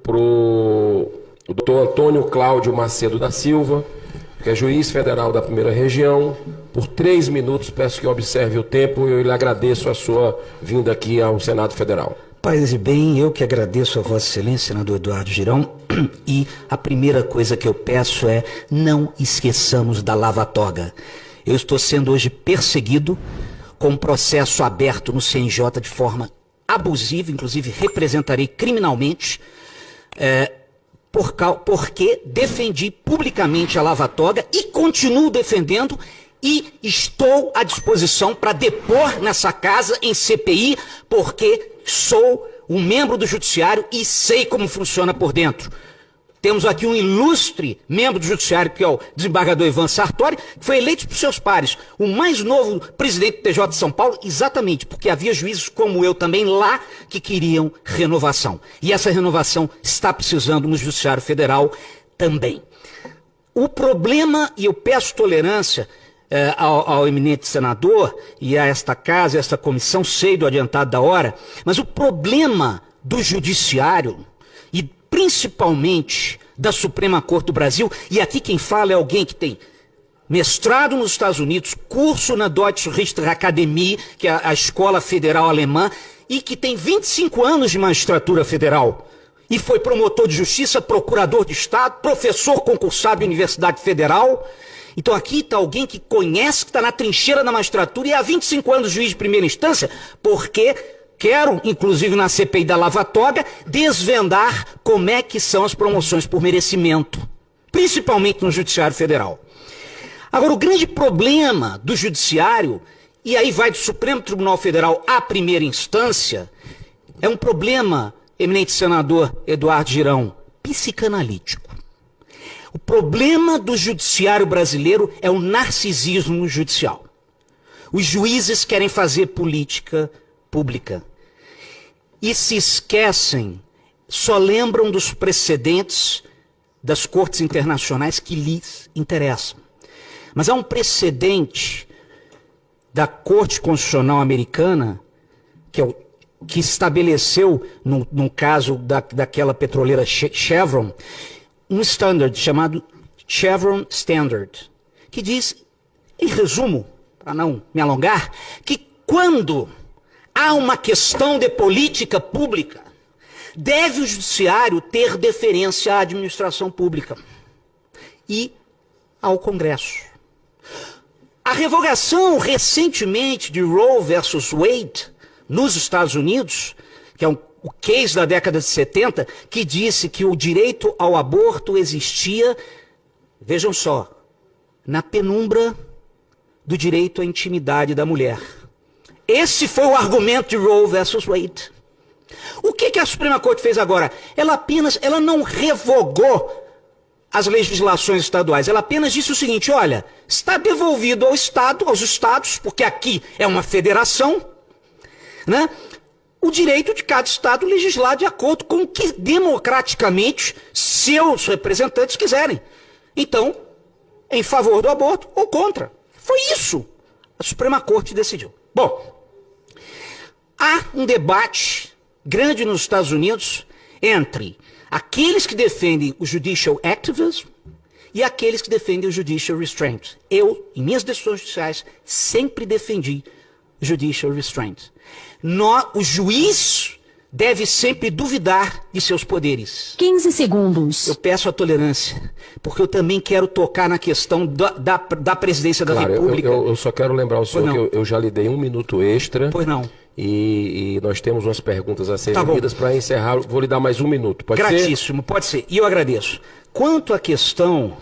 para o doutor Antônio Cláudio Macedo da Silva, que é juiz federal da primeira região. Por 3 minutos, peço que observe o tempo e eu lhe agradeço a sua vinda aqui ao Senado Federal. Paz e bem, eu que agradeço a Vossa Excelência, senador Eduardo Girão, e a primeira coisa que eu peço é não esqueçamos da lava-toga. Eu estou sendo hoje perseguido com um processo aberto no CNJ de forma abusiva, inclusive representarei criminalmente, porque defendi publicamente a lava-toga e continuo defendendo e estou à disposição para depor nessa casa em CPI, porque sou um membro do Judiciário e sei como funciona por dentro. Temos aqui um ilustre membro do Judiciário, que é o desembargador Ivan Sartori, que foi eleito por seus pares, o mais novo presidente do TJ de São Paulo, exatamente porque havia juízes como eu também lá que queriam renovação. E essa renovação está precisando no Judiciário Federal também. O problema, e eu peço tolerância ao eminente senador e a esta casa, a esta comissão, sei do adiantado da hora, mas o problema do Judiciário, e principalmente da Suprema Corte do Brasil, e aqui quem fala é alguém que tem mestrado nos Estados Unidos, curso na Deutsche Richter Akademie, que é a escola federal alemã, e que tem 25 anos de magistratura federal, e foi promotor de justiça, procurador de Estado, professor concursado de Universidade Federal. Então aqui está alguém que conhece, que está na trincheira da magistratura e há 25 anos juiz de primeira instância, porque quero, inclusive na CPI da lava-toga, desvendar como é que são as promoções por merecimento, principalmente no Judiciário Federal. Agora, o grande problema do Judiciário, e aí vai do Supremo Tribunal Federal à primeira instância, é um problema, eminente senador Eduardo Girão, psicanalítico. O problema do Judiciário brasileiro é o narcisismo judicial. Os juízes querem fazer política pública e se esquecem, só lembram dos precedentes das cortes internacionais que lhes interessam. Mas há um precedente da Corte Constitucional Americana, que estabeleceu, no caso daquela petroleira Chevron, um standard chamado Chevron Standard, que diz, em resumo, para não me alongar, que quando há uma questão de política pública, deve o Judiciário ter deferência à administração pública e ao Congresso. A revogação recentemente de Roe versus Wade nos Estados Unidos, que é o case da década de 70, que disse que o direito ao aborto existia, vejam só, na penumbra do direito à intimidade da mulher. Esse foi o argumento de Roe versus Wade. O que a Suprema Corte fez agora? Ela não revogou as legislações estaduais, ela apenas disse o seguinte, olha, está devolvido ao Estado, aos Estados, porque aqui é uma federação, né? O direito de cada Estado legislar de acordo com o que democraticamente seus representantes quiserem. Então, em favor do aborto ou contra. Foi isso. A Suprema Corte decidiu. Bom, há um debate grande nos Estados Unidos entre aqueles que defendem o judicial activism e aqueles que defendem o judicial restraint. Eu, em minhas decisões judiciais, sempre defendi judicial restraint. O juiz deve sempre duvidar de seus poderes. 15 segundos. Eu peço a tolerância, porque eu também quero tocar na questão da presidência da República. Eu só quero lembrar ao senhor que eu já lhe dei 1 minuto extra. Pois não. E nós temos umas perguntas a serem lidas para encerrar. Vou lhe dar mais 1 minuto. Pode ser? Gratíssimo, pode ser. E eu agradeço. Quanto à questão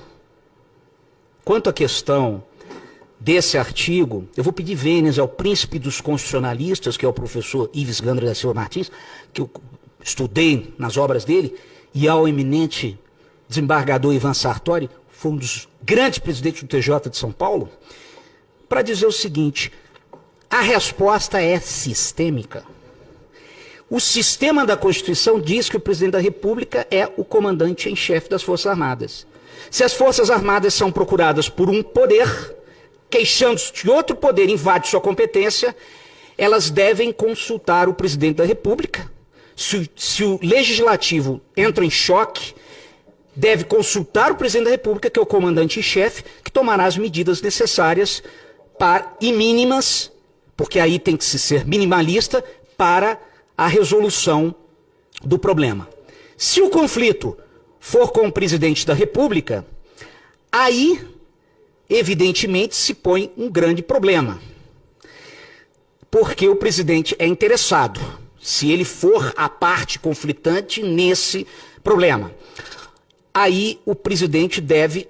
desse artigo, eu vou pedir vênias ao príncipe dos constitucionalistas, que é o professor Ives Gandra da Silva Martins, que eu estudei nas obras dele, e ao eminente desembargador Ivan Sartori, foi um dos grandes presidentes do TJ de São Paulo, para dizer o seguinte, a resposta é sistêmica. O sistema da Constituição diz que o presidente da República é o comandante em chefe das Forças Armadas. Se as Forças Armadas são procuradas por um poder, queixando-se de outro poder invade sua competência, elas devem consultar o presidente da República Se o legislativo entra em choque, deve consultar o presidente da República, que é o comandante em chefe, que tomará as medidas necessárias e mínimas, porque aí tem que se ser minimalista, para a resolução do problema. Se o conflito for com o presidente da República, aí, evidentemente, se põe um grande problema. Porque o presidente é interessado, se ele for a parte conflitante nesse problema. Aí o presidente deve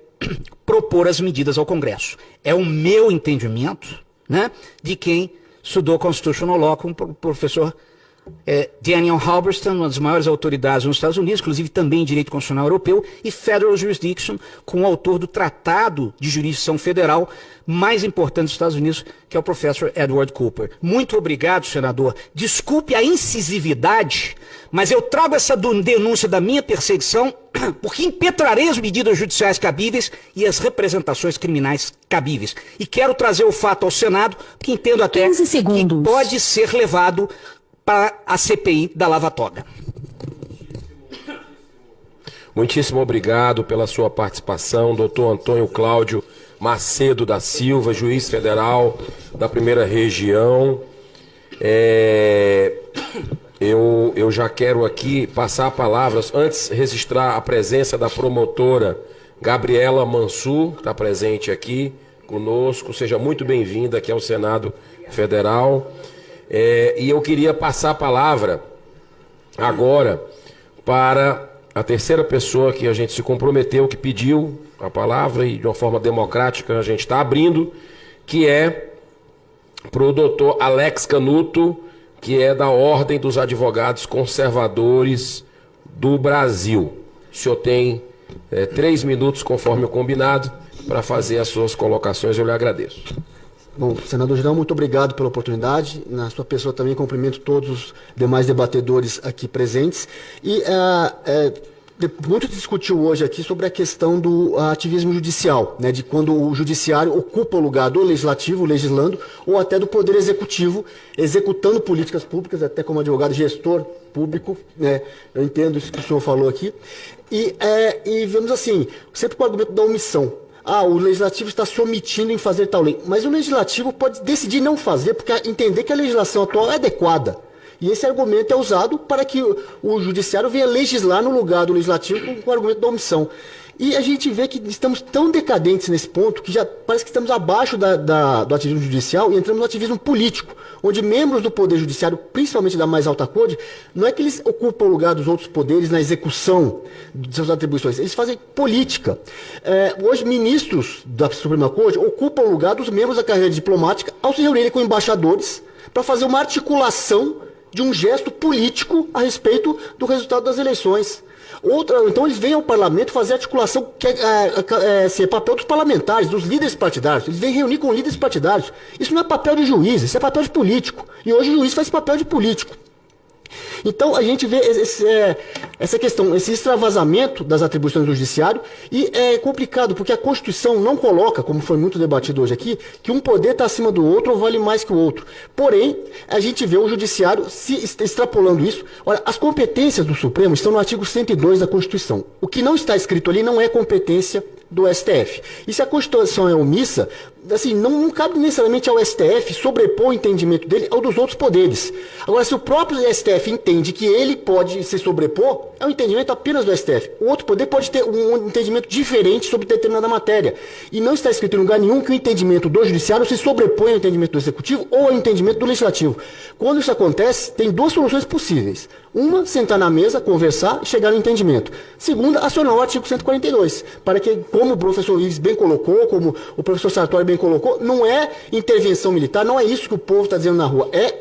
propor as medidas ao Congresso. É o meu entendimento, né, de quem estudou Constitutional Law com o professor Daniel Halberstam, uma das maiores autoridades nos Estados Unidos, inclusive também em Direito Constitucional Europeu, e Federal Jurisdiction, com o autor do Tratado de Jurisdição Federal mais importante dos Estados Unidos, que é o professor Edward Cooper. Muito obrigado, senador. Desculpe a incisividade, mas eu trago essa denúncia da minha perseguição porque impetrarei as medidas judiciais cabíveis e as representações criminais cabíveis. E quero trazer o fato ao Senado, que entendo até que pode ser levado para a CPI da Lava Toga. Muitíssimo obrigado pela sua participação, doutor Antônio Cláudio Macedo da Silva, juiz federal da Primeira Região. Eu já quero aqui passar a palavra, antes registrar a presença da promotora Gabriela Mansur, que está presente aqui conosco. Seja muito bem-vinda aqui ao Senado Federal. E eu queria passar a palavra agora para a terceira pessoa que a gente se comprometeu, que pediu a palavra e de uma forma democrática a gente está abrindo, que é para o doutor Alex Canuto, que é da Ordem dos Advogados Conservadores do Brasil. O senhor tem 3 minutos, conforme o combinado, para fazer as suas colocações. Eu lhe agradeço. Bom, senador Girão, muito obrigado pela oportunidade. Na sua pessoa também cumprimento todos os demais debatedores aqui presentes. E muito se discutiu hoje aqui sobre a questão do ativismo judicial, né, de quando o judiciário ocupa o lugar do legislativo, legislando, ou até do poder executivo, executando políticas públicas, até como advogado gestor público, né, eu entendo isso que o senhor falou aqui. E vemos assim, sempre com o argumento da omissão. O legislativo está se omitindo em fazer tal lei. Mas o legislativo pode decidir não fazer, porque entender que a legislação atual é adequada. E esse argumento é usado para que o judiciário venha legislar no lugar do legislativo com o argumento da omissão. E a gente vê que estamos tão decadentes nesse ponto que já parece que estamos abaixo do ativismo judicial e entramos no ativismo político, onde membros do Poder Judiciário, principalmente da mais alta corte, não é que eles ocupam o lugar dos outros poderes na execução de suas atribuições, eles fazem política. Hoje, ministros da Suprema Corte ocupam o lugar dos membros da carreira diplomática ao se reunirem com embaixadores para fazer uma articulação de um gesto político a respeito do resultado das eleições. Então eles vêm ao parlamento fazer articulação que é papel dos parlamentares, dos líderes partidários. Eles vêm reunir com líderes partidários. Isso não é papel de juiz, isso é papel de político. E hoje o juiz faz papel de político. Então a gente vê essa questão, esse extravasamento das atribuições do judiciário, e é complicado porque a Constituição não coloca, como foi muito debatido hoje aqui, que um poder está acima do outro ou vale mais que o outro. Porém, a gente vê o judiciário se extrapolando isso. Olha, as competências do Supremo estão no artigo 102 da Constituição. O que não está escrito ali não é competência do STF. E se a Constituição é omissa, assim, não cabe necessariamente ao STF sobrepor o entendimento dele ao dos outros poderes. Agora, se o próprio STF entende que ele pode se sobrepor, é um entendimento apenas do STF. O outro poder pode ter um entendimento diferente sobre determinada matéria. E não está escrito em lugar nenhum que o entendimento do judiciário se sobrepõe ao entendimento do executivo ou ao entendimento do legislativo. Quando isso acontece, tem 2 soluções possíveis. Uma, sentar na mesa, conversar e chegar no entendimento. Segunda, acionar o artigo 142, para que, como o professor Ives bem colocou, como o professor Sartori bem colocou, não é intervenção militar, não é isso que o povo está dizendo na rua. É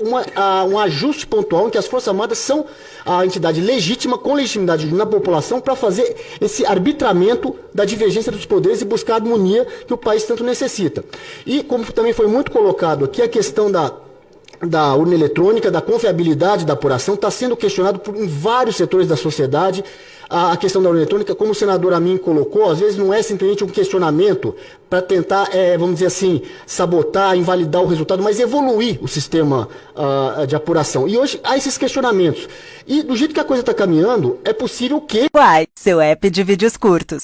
um ajuste pontual em que as Forças Armadas são a entidade legítima, com legitimidade na população, para fazer esse arbitramento da divergência dos poderes e buscar a harmonia que o país tanto necessita. E, como também foi muito colocado aqui, a questão da urna eletrônica, da confiabilidade da apuração, está sendo questionado em vários setores da sociedade. A questão da urna eletrônica, como o senador Amin colocou, às vezes não é simplesmente um questionamento para tentar, vamos dizer assim, sabotar, invalidar o resultado, mas evoluir o sistema de apuração. E hoje há esses questionamentos. E do jeito que a coisa está caminhando, é possível que... Uai, seu app de vídeos curtos.